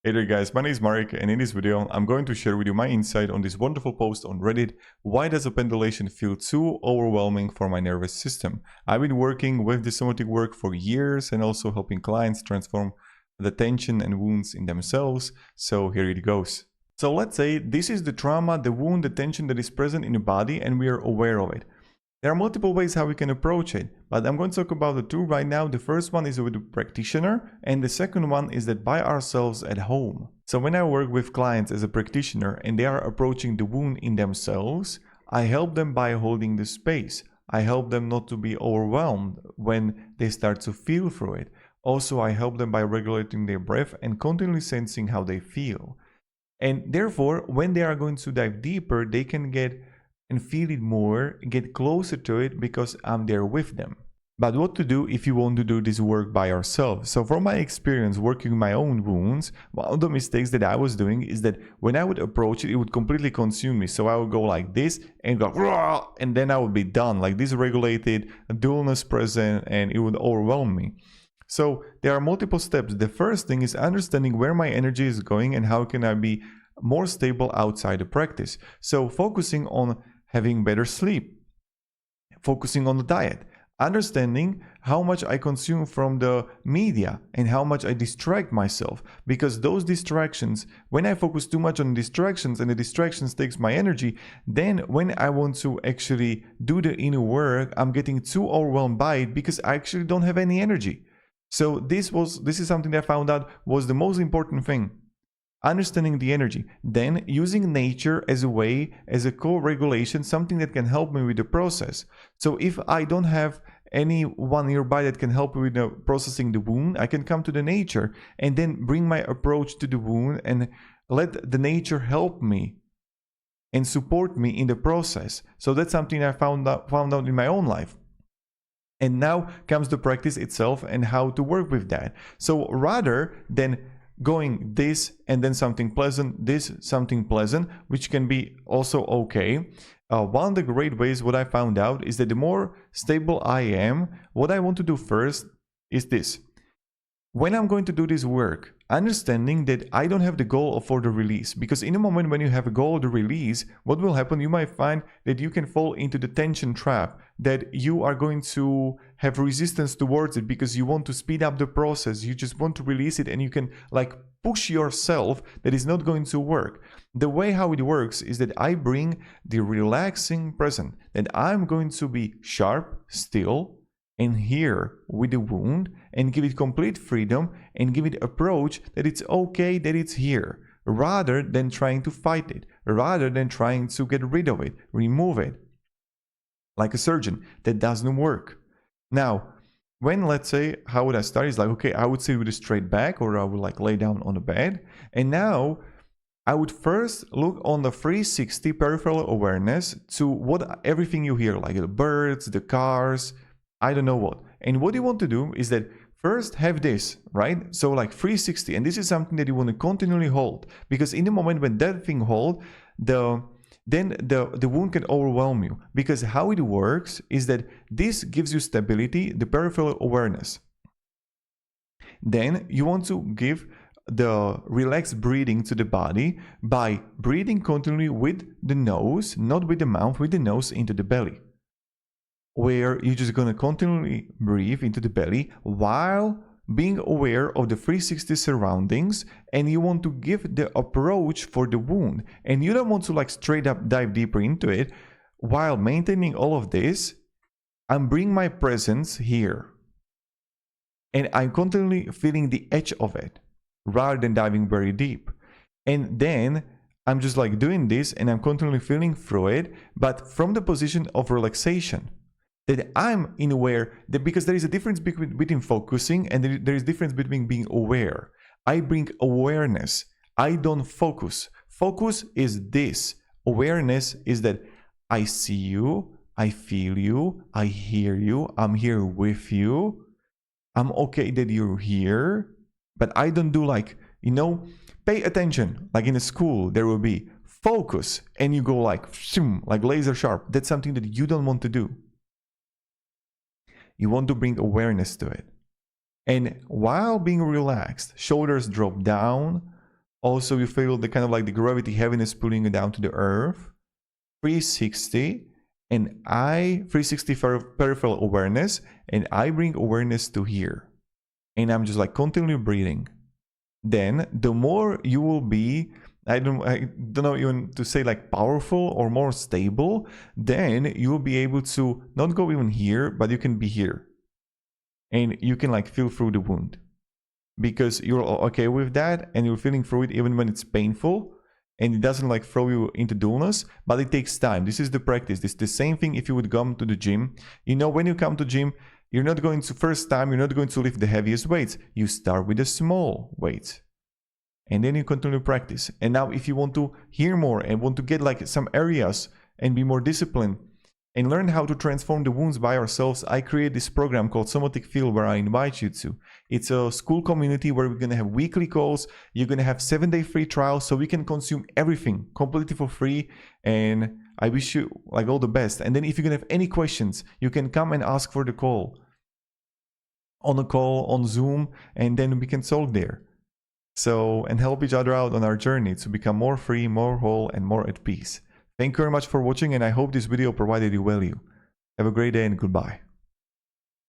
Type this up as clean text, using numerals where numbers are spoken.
Hey there guys, my name is Marek and in this video I'm going to share with you my insight on this wonderful post on Reddit. Why does a pendulation feel too overwhelming for my nervous system? I've been working with this somatic work for years and also helping clients transform the tension and wounds in themselves. So here it goes. So let's say this is the trauma, the wound, the tension that is present in the body and we are aware of it. There are multiple ways how we can approach it, but I'm going to talk about the two right now. The first one is with the practitioner, and the second one is that by ourselves at home. So when I work with clients as a practitioner and they are approaching the wound in themselves, I help them by holding the space. I help them not to be overwhelmed when they start to feel through it. Also, I help them by regulating their breath and continually sensing how they feel. And therefore, when they are going to dive deeper, they can get and feel it more, get closer to it because I'm there with them. But what to do if you want to do this work by yourself? So from my experience working my own wounds, one of the mistakes that I was doing is that when I would approach it, it would completely consume me. So I would go like this and go, Rah! And then I would be done, like dysregulated, dullness present, and it would overwhelm me. So there are multiple steps. The first thing is understanding where my energy is going and how can I be more stable outside the practice. So focusing on having better sleep, focusing on the diet, understanding how much I consume from the media and how much I distract myself, because those distractions, when I focus too much on distractions and the distractions takes my energy, then when I want to actually do the inner work, I'm getting too overwhelmed by it because I actually don't have any energy. So this is something that I found out was the most important thing. Understanding the energy, then using nature as a way, as a co-regulation, something that can help me with the process. So if I don't have anyone nearby that can help me with processing the wound, I can come to the nature and then bring my approach to the wound and let the nature help me and support me in the process. So that's something I found out in my own life. And now comes the practice itself and how to work with that. So rather than going this and then something pleasant, this something pleasant, which can be also okay. One of the great ways what I found out is that the more stable I am, what I want to do first is this. When I'm going to do this work, understanding that I don't have the goal for the release, because in a moment when you have a goal of the release, what will happen? You might find that you can fall into the tension trap, that you are going to have resistance towards it because you want to speed up the process. You just want to release it and you can like push yourself that is not going to work. The way how it works is that I bring the relaxing present, that I'm going to be sharp, still, and here with the wound and give it complete freedom and give it approach that it's okay that it's here, rather than trying to fight it, rather than trying to get rid of it, remove it. Like a surgeon, that doesn't work. Now, when let's say, how would I start? It's like, okay, I would sit with a straight back or I would like lay down on the bed. And now I would first look on the 360 peripheral awareness to what everything you hear, like the birds, the cars, I don't know what. And what you want to do is that first have this, right? So like 360, and this is something that you want to continually hold, because in the moment when that thing hold, then the wound can overwhelm you. Because how it works is that this gives you stability, the peripheral awareness. Then you want to give the relaxed breathing to the body by breathing continually with the nose, not with the mouth, with the nose into the belly, where you're just going to continually breathe into the belly while being aware of the 360 surroundings, and you want to give the approach for the wound, and you don't want to like straight up dive deeper into it. While maintaining all of this, I'm bringing my presence here and I'm continually feeling the edge of it rather than diving very deep. And then I'm just like doing this and I'm continually feeling through it, but from the position of relaxation. That I'm in aware, that because there is a difference between focusing and there is difference between being aware. I bring awareness. I don't focus. Focus is this. Awareness is that I see you, I feel you, I hear you, I'm here with you. I'm okay that you're here, but I don't do like, pay attention. Like in a school, there will be focus and you go like laser sharp. That's something that you don't want to do. You want to bring awareness to it. And while being relaxed, shoulders drop down, Also, you feel the kind of like the gravity heaviness pulling you down to the earth. 360, and 360 peripheral awareness, and I bring awareness to here. And I'm just like continually breathing. Then the more you will be, I don't know even to say like powerful or more stable, then you will be able to not go even here, but you can be here. And you can like feel through the wound. Because you're okay with that and you're feeling through it even when it's painful. And it doesn't like throw you into dullness, but it takes time. This is the practice. This is the same thing if you would come to the gym. You know, when you come to gym, you're not going to, first time, you're not going to lift the heaviest weights. You start with a small weight. And then you continue to practice. And now if you want to hear more and want to get like some areas and be more disciplined and learn how to transform the wounds by ourselves, I create this program called Somatic Field where I invite you to. It's a school community where we're going to have weekly calls. You're going to have 7-day free trials so we can consume everything completely for free. And I wish you like all the best. And then if you're going to have any questions, you can come and ask for the call. On a call, on Zoom, and then we can talk there. So, and help each other out on our journey to become more free, more whole, and more at peace. Thank you very much for watching, and I hope this video provided you value. Have a great day and goodbye.